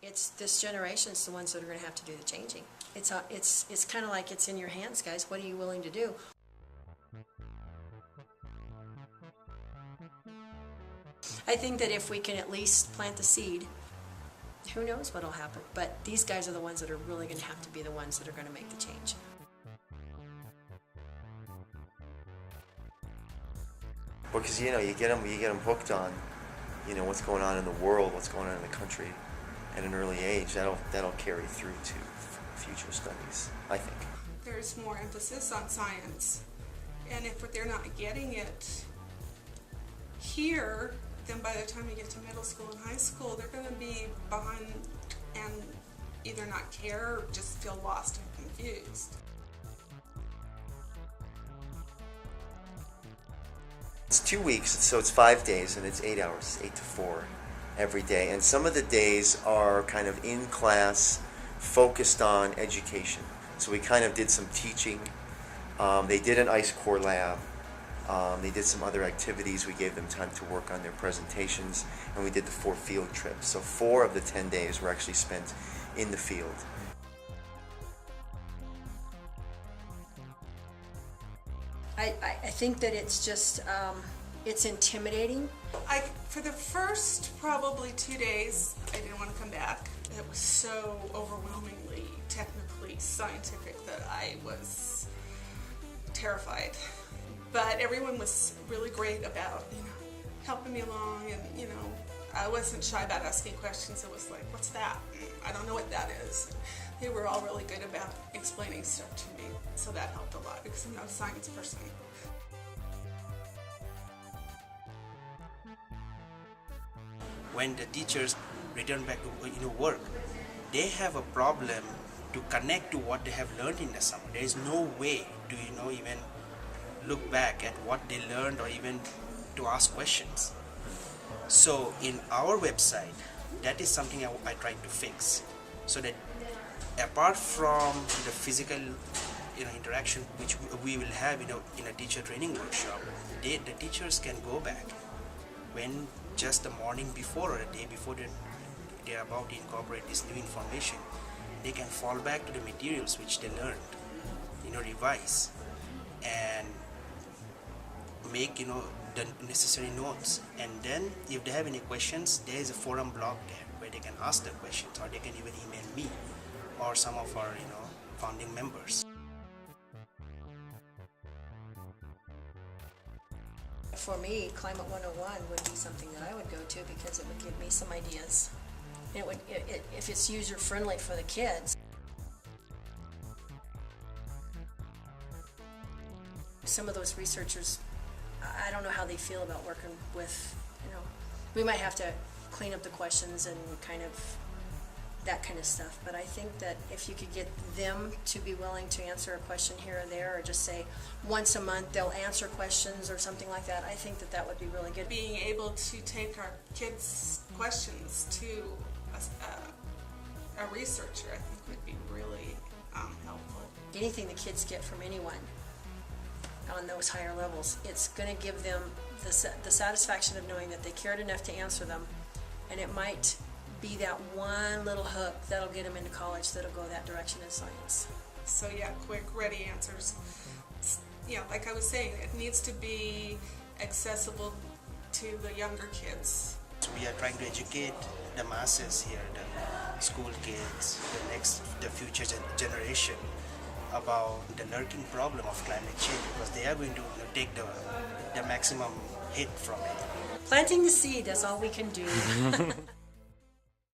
It's this generation's the ones that are going to have to do the changing. It's kind of like it's in your hands, guys. What are you willing to do? I think that if we can at least plant the seed, who knows what'll happen. But these guys are the ones that are really going to have to be the ones that are going to make the change. Because you get them hooked on, what's going on in the world, what's going on in the country, at an early age. That'll carry through to future studies, I think. There's more emphasis on science, and if they're not getting it here, then by the time you get to middle school and high school, they're going to be behind and either not care or just feel lost and confused. It's 2 weeks, so it's 5 days, and it's 8 hours, 8 to 4 every day. And some of the days are kind of in class, focused on education. So we kind of did some teaching. They did an ice core lab. They did some other activities. We gave them time to work on their presentations, and we did the 4 field trips. So 4 of the 10 days were actually spent in the field. I think that it's just, it's intimidating. For the first probably 2 days, I didn't want to come back. It was so overwhelmingly technically scientific that I was terrified. But everyone was really great about, helping me along, and, I wasn't shy about asking questions. It was like, what's that? I don't know what that is. They were all really good about explaining stuff to me, so that helped a lot because I'm not a science person. When the teachers return back to work, they have a problem to connect to what they have learned in the summer. There is no way to even look back at what they learned or even to ask questions. So in our website, that is something I tried to fix, so that apart from the physical interaction which we will have in a teacher training workshop, the teachers can go back when just the morning before or a day before they are about to incorporate this new information. They can fall back to the materials which they learned, revise and make the necessary notes. And then if they have any questions, there is a forum blog there where they can ask their questions, or they can even email me or some of our founding members. For me, Climate 101 would be something that I would go to because it would give me some ideas. If it's user-friendly for the kids. Some of those researchers, I don't know how they feel about working with, we might have to clean up the questions and that kind of stuff. But I think that if you could get them to be willing to answer a question here or there, or just say once a month they'll answer questions or something like that, I think that would be really good. Being able to take our kids' questions to a researcher, I think, would be really helpful. Anything the kids get from anyone on those higher levels, it's going to give them the satisfaction of knowing that they cared enough to answer them, and it might be that one little hook that'll get them into college that'll go that direction in science. So yeah, quick, ready answers. Yeah, like I was saying, it needs to be accessible to the younger kids. We are trying to educate the masses here, the school kids, the future generation, about the lurking problem of climate change, because they are going to take the maximum hit from it. Planting the seed, that's all we can do.